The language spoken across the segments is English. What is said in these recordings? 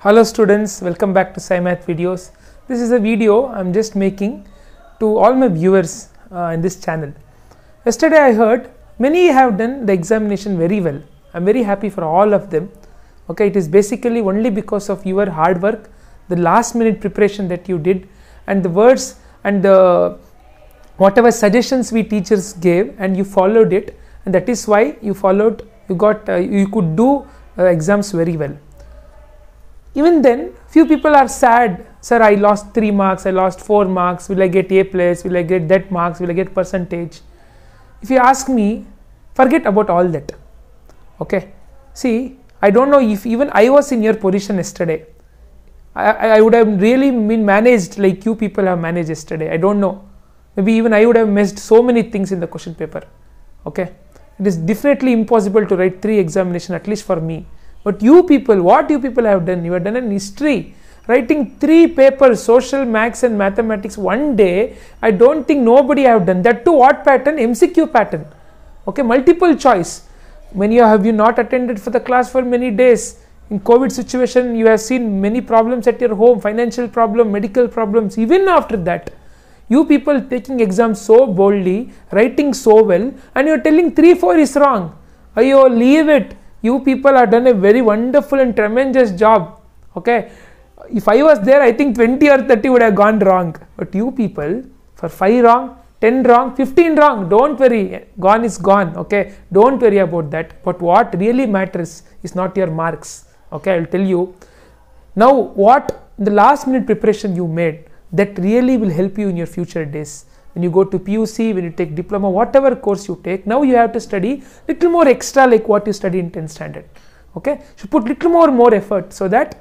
Hello students, welcome back to SciMath videos. This is a video I'm just making to all my viewers in this channel. Yesterday I heard many have done the examination very well. I'm very happy for all of them. Okay, it is basically only because of your hard work, the last minute preparation that you did, and the words and the whatever suggestions we teachers gave, and you followed it, and that is why you could do exams very well. Even then, few people are sad, sir, I lost 3 marks, I lost 4 marks, will I get A plus, will I get that marks, will I get percentage? If you ask me, forget about all that. Okay, see, I don't know if even I was in your position yesterday. I would have really been managed like you people have managed yesterday. I don't know. Maybe even I would have missed so many things in the question paper. Okay, it is definitely impossible to write 3 examination, at least for me. But you people, what you people have done, you have done in history, writing 3 papers, social, maths and mathematics one day. I don't think nobody have done that. To what pattern? MCQ pattern. Okay, multiple choice. Many have you not attended for the class for many days. In COVID situation, you have seen many problems at your home, financial problem, medical problems. Even after that, you people taking exams so boldly, writing so well, and you are telling 3-4 is wrong. Ayo, leave it. You people have done a very wonderful and tremendous job. Okay, if I was there, I think 20 or 30 would have gone wrong. But you people, for 5 wrong, 10 wrong, 15 wrong, don't worry, gone is gone. Okay, don't worry about that. But what really matters is not your marks. Okay, I'll tell you. Now, what the last minute preparation you made, that really will help you in your future days. When you go to PUC, when you take diploma, whatever course you take, now you have to study little more extra like what you study in 10th standard. Okay, so put little more effort, so that,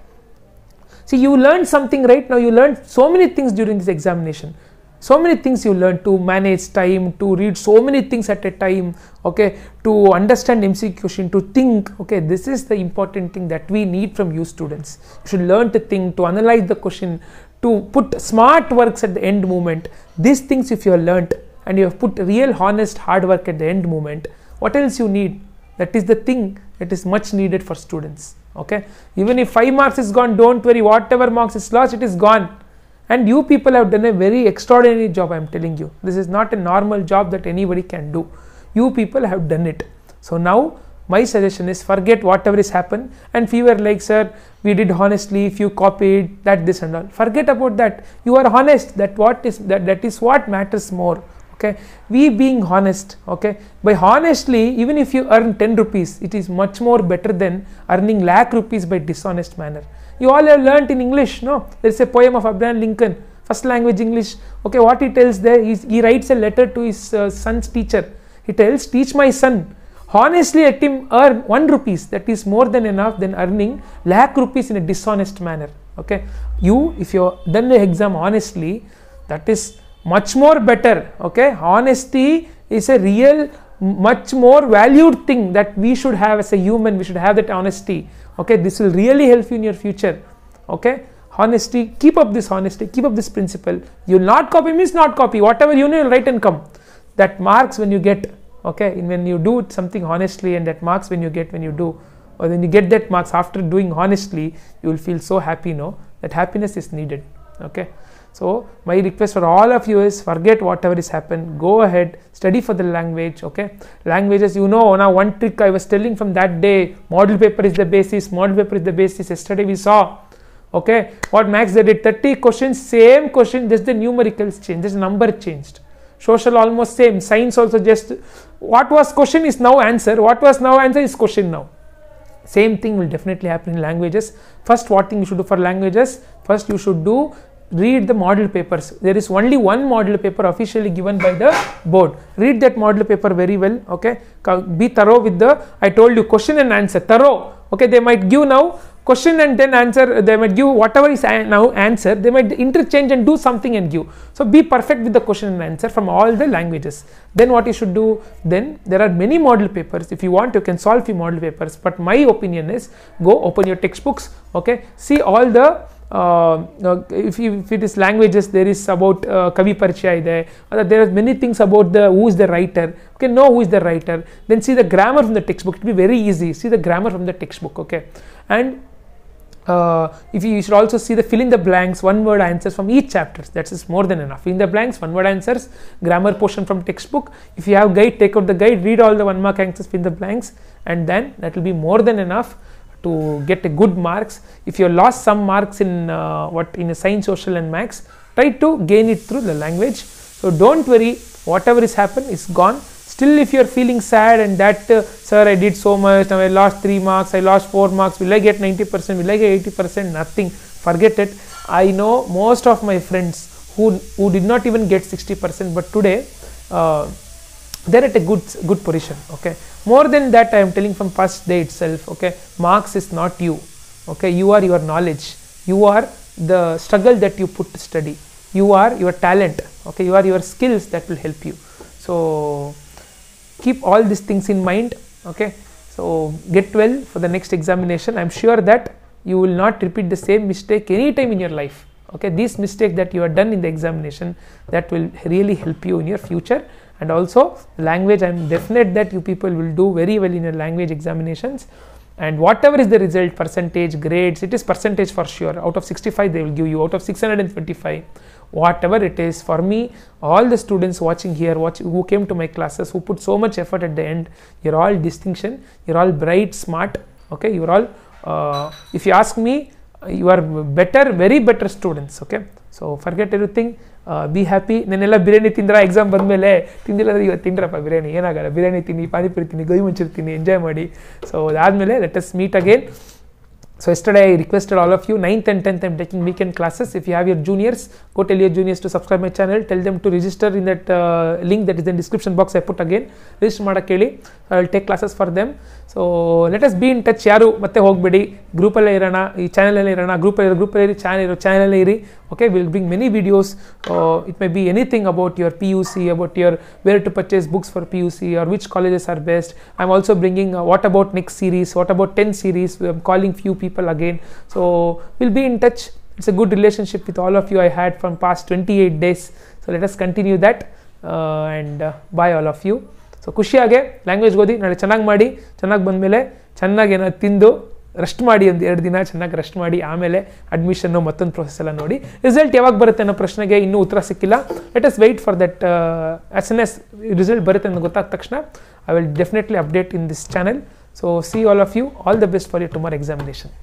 see, you learned something right now. You learned so many things during this examination. So many things you learned: to manage time, to read so many things at a time, okay, to understand MCQ question, to think. Okay, this is the important thing that we need from you students. You should learn to think, to analyze the question, to put smart works at the end moment. These things if you have learnt and you have put real honest hard work at the end moment, what else you need? That is the thing that is much needed for students. Okay, even if 5 marks is gone, don't worry, whatever marks is lost, it is gone. And you people have done a very extraordinary job. I am telling you, this is not a normal job that anybody can do. You people have done it. So now my suggestion is, forget whatever is happened. And if you were like, sir, we did honestly, if you copied that, this and all, forget about that. You are honest. That is what matters more. Okay, we being honest. Okay, by honestly, even if you earn 10 rupees, it is much more better than earning lakh rupees by dishonest manner. You all have learnt in English, no? There is a poem of Abraham Lincoln, first language English. Okay, what he tells there is, he writes a letter to his son's teacher. He tells, teach my son, honestly let him earn 1 rupees. That is more than enough than earning lakh rupees in a dishonest manner. Okay, you, if you done the exam honestly, that is much more better. Okay, honesty is a real, much more valued thing that we should have as a human. We should have that honesty. Okay, this will really help you in your future. Okay, honesty, keep up this honesty, keep up this principle. You will not copy means not copy. Whatever you know, you'll write and come. That marks when you get, okay, when you do something honestly, and that marks when you get, when you do, or when you get that marks after doing honestly, you will feel so happy, no? That happiness is needed. Okay, so my request for all of you is, forget whatever is happened, go ahead, study for the language. Okay, languages, you know, now one trick I was telling from that day, model paper is the basis, model paper is the basis. Yesterday we saw, okay, what Max did, 30 questions, same question, just the numericals changed, just the number changed. Social almost same, science also just, what was question is now answer, what was now answer is question now. Same thing will definitely happen in languages. First, what thing you should do for languages? First, you should read the model papers. There is only one model paper officially given by the board. Read that model paper very well. Okay, be thorough with the, I told you, question and answer, thorough. Okay, they might give now question and then answer. They might give whatever is now answer. They might interchange and do something and give. So be perfect with the question and answer from all the languages. Then what you should do, then there are many model papers. If you want, you can solve few model papers. But my opinion is, go open your textbooks. Okay, see all the if it is languages, there is about Kavi Parichaya there are many things about who is the writer. Okay, know who is the writer. Then see the grammar from the textbook. It will be very easy. See the grammar from the textbook. Okay, and if you should also see the fill in the blanks, one word answers from each chapter. That is more than enough. Fill in the blanks, one word answers, grammar portion from textbook. If you have guide, take out the guide, read all the 1 mark answers, fill in the blanks, and then that will be more than enough to get a good marks. If you lost some marks in in science, social and maths, try to gain it through the language. So don't worry, whatever is happened is gone. Still, if you are feeling sad and that sir, I did so much, now I lost 3 marks, I lost 4 marks, will I get 90%, will I get 80%? Nothing, forget it. I know most of my friends who did not even get 60%, but today they're at a good position. Okay, more than that, I am telling from first day itself. Okay, marks is not you. Okay, you are your knowledge, you are the struggle that you put to study, you are your talent. Okay, you are your skills that will help you. So keep all these things in mind. Okay, so get well for the next examination. I'm sure that you will not repeat the same mistake anytime in your life. Okay, this mistake that you have done in the examination, that will really help you in your future. And also language, I'm definite that you people will do very well in your language examinations. And whatever is the result, percentage, grades, it is percentage for sure. Out of 65 they will give you, out of 625, whatever it is. For me, all the students watching here, who came to my classes, who put so much effort at the end, you're all distinction, you're all bright, smart. Okay, you're all if you ask me, you are better, very better students. Okay, so forget everything, be happy. Nenella biryani tindra exam bandmele tindilla ivattu tindrappa biryani enagala, biryani tinni, pani puri tinni, gobi manchuri tinni, enjoy ಮಾಡಿ. So admele let us meet again. So yesterday I requested all of you, 9th and 10th I'm taking weekend classes. If you have your juniors, go tell your juniors to subscribe my channel, tell them to register in that link that is in the description box I put again. Register ಮಾಡಕ್ಕೆ ಹೇಳಿ, I will take classes for them. So let us be in touch. ಯಾರು ಮತ್ತೆ ಹೋಗಬೇಡಿ, group ಅಲ್ಲೇ ಇರೋಣ, ಈ channel ಅಲ್ಲಿ ಇರೋಣ, ಗ್ರೂಪ್ ಅಲ್ಲಿ ಚಾನೆಲ್ ಅಲ್ಲೇ ಇರಿ. Okay, we will bring many videos. It may be anything about your PUC, about your where to purchase books for PUC, or which colleges are best. I'm also bringing what about next series, what about 10 series. I'm calling few people again. So we'll be in touch. It's a good relationship with all of you I had from past 28 days. So let us continue that, and bye all of you. So ಖುಷಿಯಾಗೆ language ಓದಿ, ನಾಳೆ ಚೆನ್ನಾಗಿ ಮಾಡಿ, ಚೆನ್ನಾಗಿ ಬಂದಮೇಲೆ ಚೆನ್ನಾಗಿ ಏನೋ ತಿಂದು ರೆಸ್ಟ್ ಮಾಡಿ, ಒಂದು 2 ದಿನ ಚೆನ್ನಾಗಿ ರೆಸ್ಟ್ ಮಾಡಿ, ಆಮೇಲೆ ಅಡ್ಮಿಷನ್ನು ಮತ್ತೊಂದು ಪ್ರೊಸೆಸ್ ಎಲ್ಲ ನೋಡಿ. ರಿಸಲ್ಟ್ ಯಾವಾಗ ಬರುತ್ತೆ ಅನ್ನೋ ಪ್ರಶ್ನೆಗೆ ಇನ್ನೂ ಉತ್ತರ ಸಿಕ್ಕಿಲ್ಲ. Let us wait for that. As soon as result ಬರುತ್ತೆ ಅಂತ ಗೊತ್ತಾದ ತಕ್ಷಣ I will definitely update in this channel. So see all of you, all the best for your tomorrow examination.